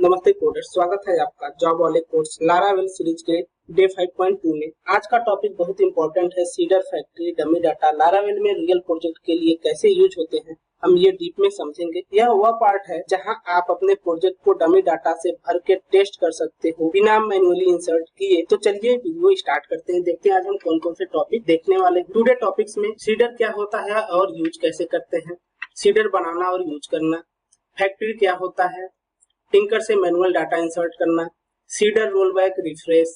नमस्ते कोडर्स, स्वागत है आपका जॉब वाले कोर्स लारावेल सीरीज के डे 5.2 में। आज का टॉपिक बहुत इंपॉर्टेंट है। Cedar factory dummy data Laravel में रियल प्रोजेक्ट के लिए कैसे यूज होते हैं, हम ये डीप में समझेंगे। यह वह पार्ट है जहां आप अपने प्रोजेक्ट को डमी डाटा से भर के टेस्ट कर सकते हो बिना मैन्युअली इंसर्ट किए। तो चलिए वीडियो स्टार्ट करते हैं, देखते हैं आज हम कौन कौन से टॉपिक देखने वाले हैं। टुडे टॉपिक्स में सीडर क्या होता है और यूज कैसे करते हैं, सीडर बनाना और यूज करना, फैक्ट्री क्या होता है, टिंकर से मैनुअल डाटा इंसर्ट करना, cedar rollback refresh,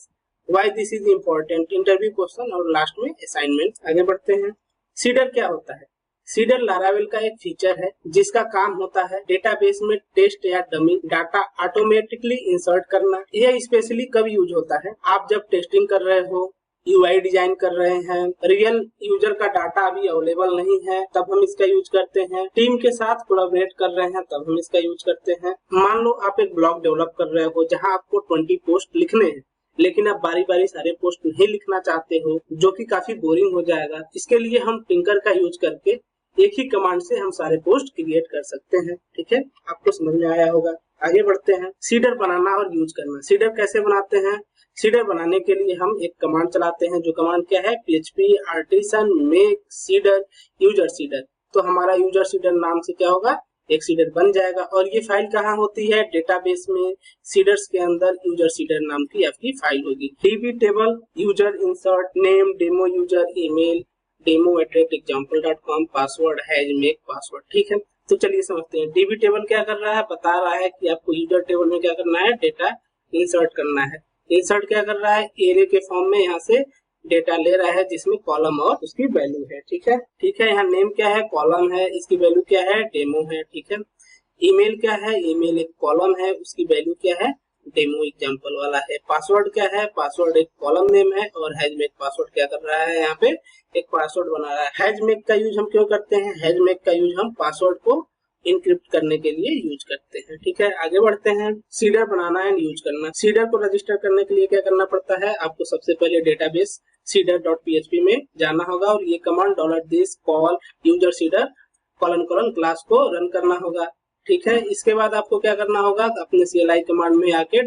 why this is important, interview question और लास्ट में असाइनमेंट। आगे बढ़ते हैं। सीडर क्या होता है? सीडर लारावेल का एक फीचर है जिसका काम होता है डेटाबेस में टेस्ट या डमी डाटा ऑटोमेटिकली इंसर्ट करना। यह स्पेशली कब यूज होता है? आप जब टेस्टिंग कर रहे हो, यूआई डिजाइन कर रहे हैं, रियल यूजर का डाटा अभी अवेलेबल नहीं है, तब हम इसका यूज करते हैं। टीम के साथ कोलैबोरेट कर रहे हैं, तब हम इसका यूज करते हैं। मान लो आप एक ब्लॉग डेवलप कर रहे हो जहां आपको 20 पोस्ट लिखने हैं, लेकिन आप बारी बारी सारे पोस्ट नहीं लिखना चाहते हो, जो कि काफी बोरिंग हो जाएगा। इसके लिए हम टिंकर का यूज करके एक ही कमांड से हम सारे पोस्ट क्रिएट कर सकते हैं। ठीक है, आपको समझ में आया होगा। आगे बढ़ते हैं। सीडर बनाना और यूज करना। सीडर कैसे बनाते हैं? सीडर बनाने के लिए हम एक कमांड चलाते हैं, जो कमांड क्या है? php artisan make cedar user cedar. तो हमारा यूजर सीडर नाम से क्या होगा? एक सीडर बन जाएगा। और ये फाइल कहाँ होती है? डेटाबेस में सीडर्स के अंदर यूजर सीडर नाम की आपकी फाइल होगी। DB table user insert name demo user email demo@example.com password has make password. ठीक है, तो चलिए समझते हैं। डीबी टेबल क्या कर रहा है? बता रहा है कि आपको यूजर टेबल में क्या करना है? डेटा इंसर्ट करना है। इंसर्ट क्या कर रहा है? एरे के फॉर्म में यहाँ से डेटा ले रहा है जिसमें कॉलम और उसकी वैल्यू है। ठीक है, ठीक है। यहाँ नेम क्या है? कॉलम है, इसकी वैल्यू क्या है? डेमो है। ठीक है। ईमेल क्या है? ईमेल एक कॉलम है, उसकी वैल्यू क्या है? डेमो एग्जांपल वाला है। पासवर्ड क्या है? पासवर्ड एक कॉलम नेम है। और हैजमेक पासवर्ड क्या कर रहा है? यहाँ पे एक पासवर्ड बना रहा है। हैजमेक का यूज हम क्यों करते हैं? हैजमेक का यूज हम पासवर्ड को इनक्रिप्ट करने के लिए यूज करते हैं। ठीक है, आगे बढ़ते हैं। सीडर बनाना एंड यूज करना। सीडर को रजिस्टर करने के लिए क्या करना पड़ता है? आपको सबसे पहले डेटाबेस सीडर.php में जाना होगा और ये command $this call user cedar : class को रन करना होगा। ठीक है, इसके बाद आपको क्या करना होगा? अपने CLI कमांड में आके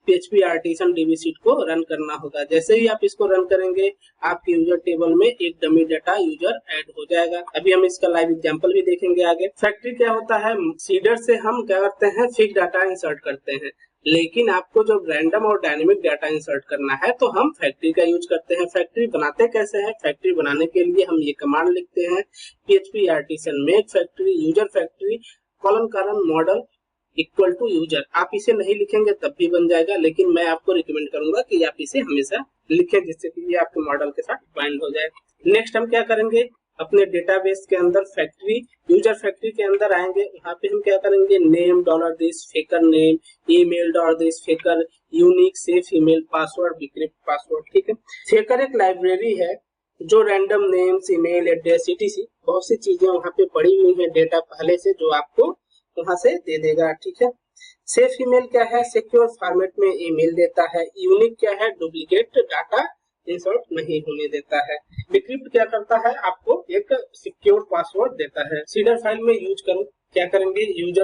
php artisan dbseed को रन करना होगा। जैसे ही आप इसको रन करेंगे, आपके यूजर टेबल में एक डमी डाटा यूजर ऐड हो जाएगा। अभी हम इसका लाइव एग्जांपल भी देखेंगे आगे। फैक्ट्री क्या होता है? सीडर से हम क्या करते हैं? फिक्स डाटा इंसर्ट करते हैं, लेकिन आपको जो रैंडम और डायनेमिक डाटा इंसर्ट करना है तो हम फैक्ट्री का यूज करते हैं। फैक्ट्री बनाते कैसे हैं? फैक्ट्री बनाने के लिए हम ये कमांड लिखते हैं, php artisan make factory user factory : model equal to user. आप इसे नहीं लिखेंगे तब भी बन जाएगा, लेकिन मैं आपको रिकमेंड करूंगा कि आप इसे हमेशा लिखें, जिससे कि ये आपके मॉडल के साथ बाइंड हो जाए। नेक्स्ट हम क्या करेंगे? अपने डेटाबेस के अंदर फैक्ट्री यूजर फैक्ट्री के अंदर आएंगे। यहाँ पे हम क्या करेंगे? Name $this फेकर name, email $this फेकर unique safe email password decrypt password. ठीक है, फेकर एक लाइब्रेरी है जो random names, email address, etc बहुत सी चीजें वहाँ पे पड़ी हुई है डेटा पहले से, जो आपको वहाँ से दे देगा। ठीक है। सेफ ईमेल क्या है? सिक्योर फॉर्मेट में ईमेल देता है। यूनिक क्या है? डुप्लीकेट डाटा इंसर्ट नहीं होने देता है। डिक्रिप्ट क्या करता है? आपको एक सिक्योर पासवर्ड देता है। सीडर फाइल में यूज करो क्या करेंगे? User :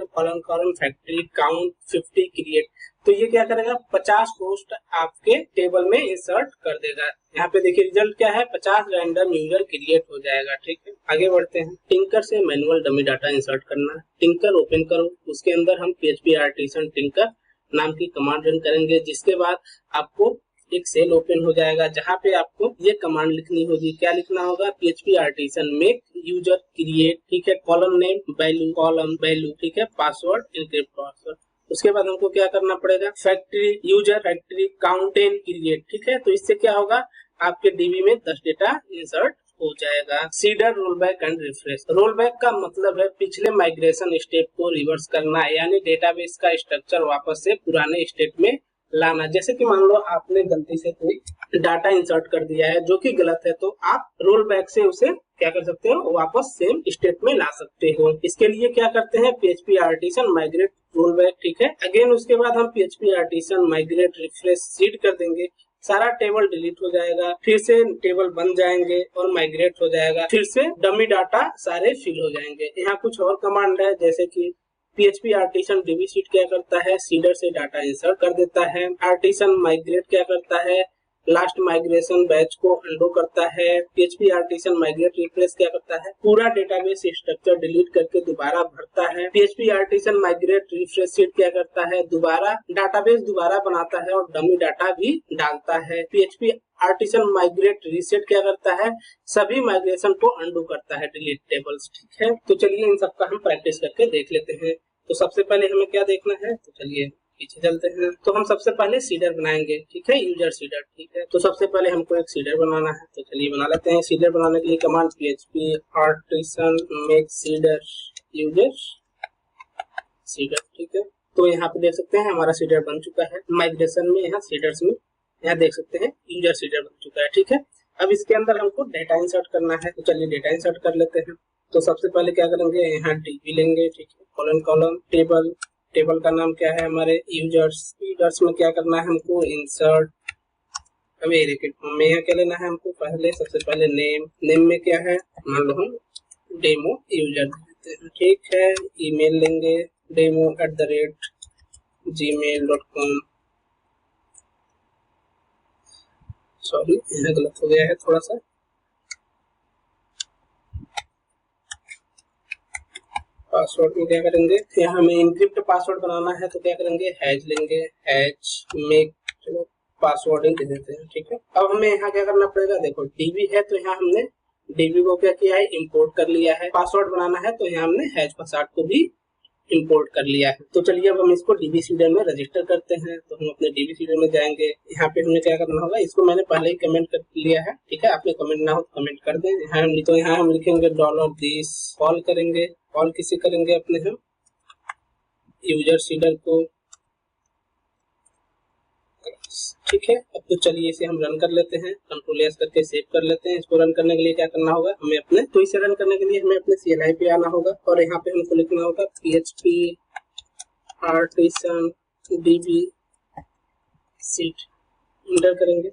factory count 50 create. तो ये क्या करेगा? 50 पोस्ट आपके टेबल में इंसर्ट कर देगा। यहाँ पे देखिए रिजल्ट क्या है? 50 रैंडम यूजर क्रिएट हो जाएगा। ठीक है, आगे बढ़ते हैं। टिंकर से मैनुअल डमी डाटा इंसर्ट करना। टिंकर ओपन करो, उसके अंदर हम php artisan टिंकर नाम की कमांड रन करेंगे, जिसके बाद आपको एक सेल ओपन हो जाएगा जहाँ पे आपको ये कमांड लिखनी होगी। क्या लिखना होगा? php artisan make user create. ठीक है, column name value column value. ठीक है, पासवर्ड इनक्रिप्ट पासवर्ड। उसके बाद हमको क्या करना पड़ेगा? Factory user factory count 10 create. ठीक है, तो इससे क्या होगा? आपके डीबी में 10 डेटा इंसर्ट हो जाएगा। Cedar rollback and refresh. Rollback का मतलब है पिछले माइग्रेशन स्टेप को रिवर्स करना, यानी डेटाबेस का स्ट्रक्चर वापस से पुराने स्टेट में लाना। जैसे कि मान लो आपने गलती से कोई डाटा इंसर्ट कर दिया है जो कि गलत है, तो आप रोल बैक से उसे क्या कर सकते हो? वापस सेम स्टेट में ला सकते हो। इसके लिए क्या करते हैं? php artisan migrate rollback। ठीक है, अगेन उसके बाद हम php artisan migrate refresh seed कर देंगे, सारा टेबल डिलीट हो जाएगा, फिर से टेबल बन जाएंगे और माइग्रेट हो जाएगा, फिर से डमी डाटा सारे फिल हो जाएंगे। यहाँ कुछ और कमांड है, जैसे कि PHP आर्टिसन DB शीट क्या करता है, सीडर से डाटा इंसर्ट कर देता है। आर्टिसन माइग्रेट क्या करता है, लास्ट माइग्रेशन बैच को अंडू करता है। PHP आर्टिसन माइग्रेट रिफ्रेश क्या करता है, पूरा डेटाबेस स्ट्रक्चर डिलीट करके दोबारा भरता है। PHP artisan migrate refresh sheet क्या करता है, दोबारा डाटाबेस दोबारा बनाता है और डमी डाटा भी डालता है। PHP आर्टिसन माइग्रेट रीसेट क्या करता है, सभी माइग्रेशन को अंडू करता है, डिलीट टेबल्स। ठीक है, तो चलिए इन सबका हम प्रैक्टिस करके देख लेते हैं। तो सबसे पहले हमें क्या देखना है, तो चलिए पीछे चलते हैं। तो हम सबसे पहले सीडर बनाएंगे, ठीक है, यूजर सीडर। ठीक है, तो सबसे पहले हमको एक सीडर बनाना है, तो चलिए बना लेते हैं। सीडर बनाने के लिए command PHP artisan make cedar user cedar. ठीक है, तो यहाँ पे देख सकते हैं हमारा सीडर बन चुका है। माइग्रेशन में यहाँ सीडर्स में यहाँ देख सकते हैं यूजर सीडर बन चुका है। ठीक है, अब इसके अंदर हमको डेटा इंसर्ट करना है, तो चलिए डेटा इंसर्ट कर लेते हैं। तो सबसे पहले क्या करेंगे, यहाँ DB लेंगे, ठीक है, कॉलन कॉलम टेबल, टेबल का नाम क्या है हमारे यूजर्स। यूजर्स में क्या करना है हमको, इंसर्ट। अब ये देखिए में यहाँ क्या लेना है हमको, पहले सबसे पहले नेम। नेम में क्या है, मान लो हम डेमो यूजर देते हैं। ठीक है, ईमेल लेंगे demo@gmail.com। सॉरी यहाँ गलत हो गया है थोड़ा सा। पासवर्ड में क्या करेंगे, यहाँ हमें इनक्रिप्ट पासवर्ड बनाना है, तो क्या करेंगे, हैज लेंगे, हैज मेक, चलो पासवर्ड दे देते हैं। ठीक है, अब हमें यहाँ क्या करना पड़ेगा, देखो DB है तो यहाँ हमने DB को क्या किया है, इंपोर्ट कर लिया है। पासवर्ड बनाना है तो यहाँ हमने हैज पासवर्ड को भी इंपोर्ट कर लिया है। तो चलिए अब हम इसको DB सीडर में रजिस्टर करते हैं। तो हम अपने DB सीडर में जाएंगे, यहाँ पे हमें क्या करना होगा, इसको मैंने पहले ही कमेंट कर लिया है। ठीक है, आपने कमेंट ना हो तो कमेंट कर दें। यहाँ हम लिखेंगे $this, कॉल करेंगे, कॉल किसे करेंगे, अपने हम यूजर सीडर को। ठीक है, अब तो चलिए इसे हम रन कर लेते हैं, Ctrl+S करके सेव कर लेते हैं। इसको रन करने के लिए क्या करना होगा हमें अपने, तो इसे रन करने के लिए हमें अपने CLI पे आना होगा और यहाँ पे हमको लिखना होगा PHP artisan DB seed, inter करेंगे।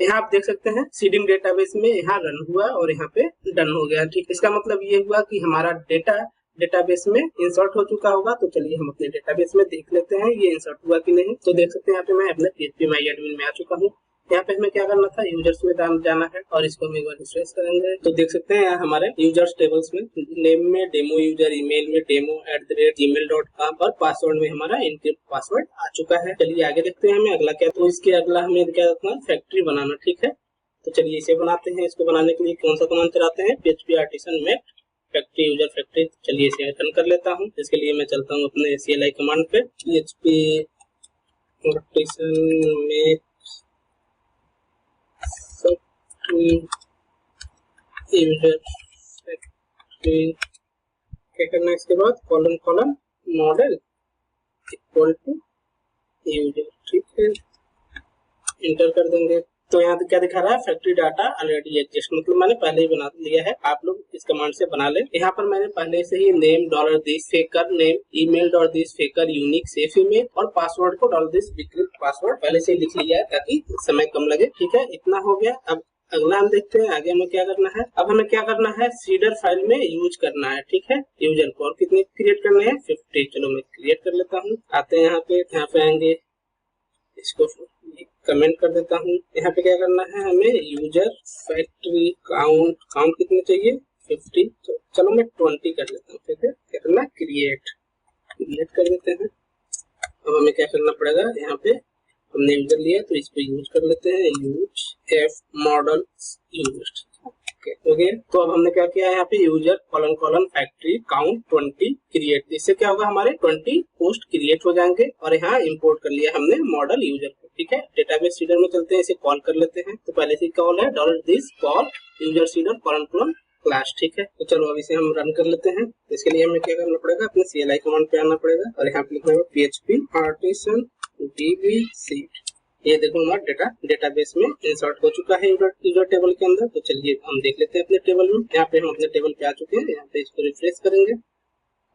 यहाँ आप देख सकते हैं सीडिंग डेटाबेस में यहाँ रन हुआ और यहाँ पे डन हो गया। ठीक, इसका मतलब ये हुआ कि हमारा डेटा डेटाबेस में इंसर्ट हो चुका होगा। तो चलिए हम अपने डेटाबेस में देख लेते हैं ये इंसर्ट हुआ कि नहीं। तो देख सकते हैं यहाँ पे मैं अपने PHP माई एडमिन में आ चुका हूँ। यहाँ पे हमें क्या करना था, यूजर्स में जाना है और इसको हम एक बार रिफ्रेश करेंगे। तो देख सकते हैं यहाँ हमारे यूजर्स टेबल्स में नेम में डेमो यूजर, ईमेल में demo@gmail.com और पासवर्ड में हमारा इनक्रिप्ट पासवर्ड आ चुका है। चलिए आगे देखते हैं हमें अगला क्या, तो इसके अगला हमें क्या रखना, फैक्ट्री बनाना। ठीक है, तो चलिए इसे बनाते हैं। इसको बनाने के लिए कौन सा कमांड चलाते हैं, PHP artisan make factory user factory. चलिए इसे रन कर लेता हूँ। इसके लिए मैं चलता हूँ अपने CLI कमांड पे, PHP artisan make factory user factory. क्या करना है इसके बाद, column column model equal to user. ठीक है, इंटर कर देंगे। तो यहाँ क्या दिखा रहा है, फैक्ट्री डाटा ऑलरेडी एग्जिस्ट, मतलब मैंने पहले ही बना लिया है। आप लोग इस कमांड से बना लें। यहाँ पर मैंने पहले से ही name $this faker name, email $this faker unique safe email और पासवर्ड को $this decrypt पासवर्ड पहले से ही लिख लिया है ताकि समय कम लगे। ठीक है, इतना हो गया। अब अगला हम देखते हैं आगे हमें क्या करना है। अब हमें क्या करना है, सीडर फाइल में यूज करना है। ठीक है, यूजर को और कितने क्रिएट करने हैं, 50। चलो मैं क्रिएट कर लेता हूँ। आते हैं यहाँ पे आएंगे, इसको कमेंट कर देता हूँ। यहाँ पे क्या करना है, हमें यूजर फैक्ट्री काउंट कितने चाहिए, 50। तो चलो मैं 20 कर लेता हूँ। ठीक है, क्या करना, क्रिएट कर देते हैं। अब हमें क्या करना पड़ेगा, यहाँ पे हमने यूजर लिया तो इसको यूज कर लेते हैं, यूज एफ मॉडल यूज। हो गया। तो अब हमने क्या किया है, यहाँ पे user colon factory count 20 create. इससे क्या होगा, हमारे 20 पोस्ट क्रिएट हो जाएंगे और यहाँ इंपोर्ट कर लिया हमने मॉडल यूजर को। ठीक है, डेटाबेस सीडर में चलते हैं, इसे कॉल कर लेते हैं। तो पहले से कॉल है $this call user cedar colon class. ठीक है, तो चलो अब इसे हम रन कर लेते हैं। तो इसके लिए हमें क्या करना पड़ेगा, अपने CLI कमांड पे आना पड़ेगा और यहाँ पे लिखना होगा PHP आर्टिसन DB सीड। ये देखो हमारा डेटाबेस में इंसर्ट हो चुका है यूजर टेबल के अंदर। तो चलिए हम देख लेते हैं अपने टेबल में। यहाँ पे हम अपने टेबल पे आ चुके हैं। यहाँ पे इसको रिफ्रेश करेंगे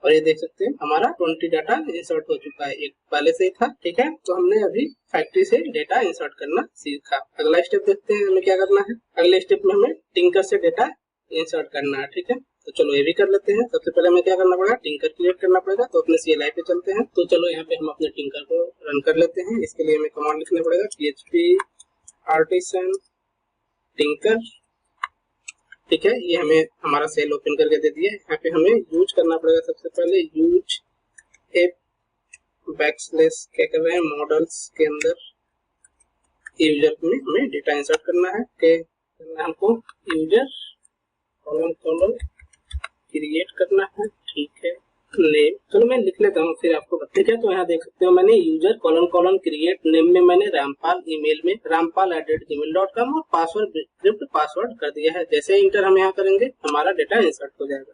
और ये देख सकते हैं हमारा 20 डाटा इंसर्ट हो चुका है, एक पहले से ही था। ठीक है, तो हमने अभी फैक्ट्री से डेटा इंसर्ट करना सीखा। अगला स्टेप देखते हैं हमें क्या करना है। अगले स्टेप में हमें टिंकर से डेटा इंसर्ट करना है। ठीक है, तो चलो ये भी कर लेते हैं। सबसे पहले हमें क्या करना पड़ेगा, टिंकर क्रिएट करना पड़ेगा। तो अपने CLI पे चलते हैं। तो चलो यहाँ पे हम अपने टिंकर को रन कर लेते हैं। इसके लिए हमें कमांड लिखना पड़ेगा php artisan टिंकर। ठीक है, ये हमें हमारा सेल ओपन करके दे दिया है। यहाँ पे हमें यूज करना पड़ेगा सबसे पहले यूज बैकस्लैश क्या कर रहे हैं मॉडल्स के अंदर यूजर में हमें डेटा इंसर्ट करना है। करना हमको यूजर कॉलम क्रिएट करना है। ठीक है, नेम चलो मैं लिख लेता हूँ फिर आपको बता। ठीक है, तो यहाँ देख सकते हो मैंने यूजर कॉलम क्रिएट नेम में मैंने रामपाल, ईमेल में rampal@gmail.com और पासवर्ड स्क्रिप्ट पासवर्ड कर दिया है। जैसे इंटर हम यहाँ करेंगे हमारा डेटा इंसर्ट हो जाएगा।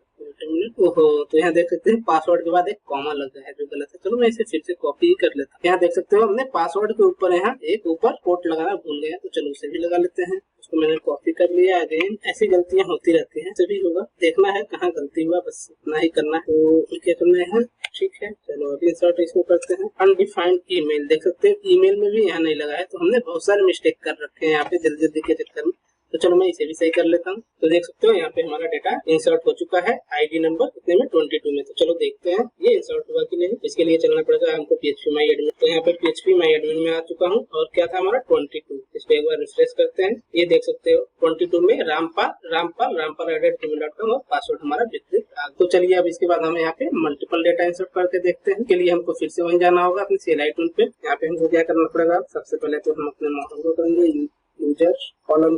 ओहो, तो यहाँ देख सकते हैं पासवर्ड के बाद एक कॉमा लग गया है जो गलत है। चलो मैं इसे फिर से कॉपी कर लेता हूँ। यहाँ देख सकते हो हमने पासवर्ड के ऊपर यहाँ एक ऊपर कोट लगाना भूल गया, तो चलो उसे भी लगा लेते हैं। उसको मैंने कॉपी कर लिया। अगेन ऐसी गलतियां होती रहती हैं, सभी होगा, देखना है कहाँ गलती हुआ, बस इतना ही करना है। तो क्या करना है, ठीक है चलो अभी इंसर्ट इसको करते हैं। अनडिफाइंड ईमेल देख सकते हैं, ईमेल में भी यहाँ नहीं लगा है, तो हमने बहुत सारे मिस्टेक कर रखे हैं यहाँ पे जल्दी जल्दी के चक्कर में। तो चलो मैं इसे भी सही कर लेता हूँ। तो देख सकते हो यहाँ पे हमारा डेटा इंसर्ट हो चुका है आईडी नंबर कितने में 22 में। तो चलो देखते हैं ये इंसर्ट हुआ कि नहीं। इसके लिए चलना पड़ेगा हमको php my admin। तो यहाँ पे php my admin में आ चुका हूँ और क्या था हमारा 22। इस पे एक बार रिफ्रेश करते हैं। ये देख सकते हो 22 में rampal@gmail.com और पासवर्ड हमारा वितरित आ गया। तो चलिए अब इसके बाद हमें यहाँ पे मल्टीपल डेटा इंसर्ट करके देखते हैं। इसके लिए हमको फिर से वहीं जाना होगा अपने CLI टूल पे। यहाँ पे हमको क्या करना पड़ेगा, सबसे पहले तो हम अपने मॉडल को करेंगे यूजर कॉलम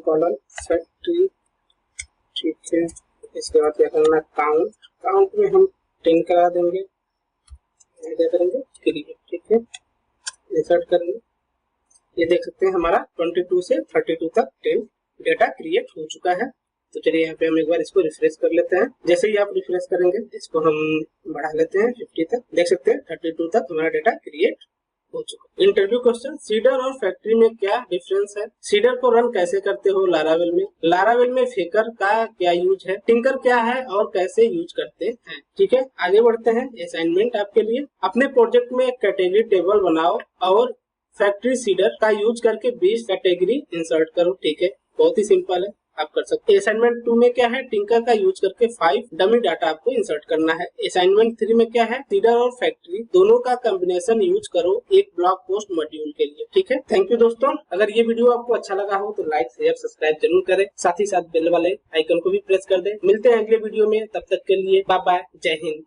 सेट ट्री। ठीक है, इसके बाद क्या करना है काउंट में हम 10 करा देंगे। क्या करेंगे क्रिएट। ठीक है, इंसर्ट करेंगे। ये देख सकते हैं हमारा 22 से 32 तक 10 डेटा क्रिएट हो चुका है। तो चलिए यहाँ पे हम एक बार इसको रिफ्रेश कर लेते हैं। जैसे ही आप रिफ्रेश करेंगे इसको हम बढ़ा लेते हैं 50 तक। देख सकते हैं 32 तक हमारा डेटा क्रिएट हो चुका। इंटरव्यू क्वेश्चन, सीडर और फैक्ट्री में क्या डिफरेंस है? सीडर को रन कैसे करते हो लारावेल में? लारावेल में फेकर का क्या यूज है? टिंकर क्या है और कैसे यूज करते हैं? ठीक है, आगे बढ़ते हैं। असाइनमेंट आपके लिए, अपने प्रोजेक्ट में एक कैटेगरी टेबल बनाओ और फैक्ट्री सीडर का यूज करके 20 कैटेगरी इंसर्ट करो। ठीक है, बहुत ही सिंपल है, आप कर सकते हैं। असाइनमेंट 2 में क्या है, टिंकर का यूज करके 5 डमी डाटा आपको इंसर्ट करना है। असाइनमेंट 3 में क्या है, सीडर और फैक्ट्री दोनों का कॉम्बिनेशन यूज करो एक ब्लॉग पोस्ट मॉड्यूल के लिए। ठीक है, थैंक यू दोस्तों। अगर ये वीडियो आपको अच्छा लगा हो तो लाइक शेयर सब्सक्राइब जरूर करें, साथ ही साथ बेल वाले आइकन को भी प्रेस कर दें। मिलते हैं अगले वीडियो में, तब तक के लिए बाय बाय, जय हिंद।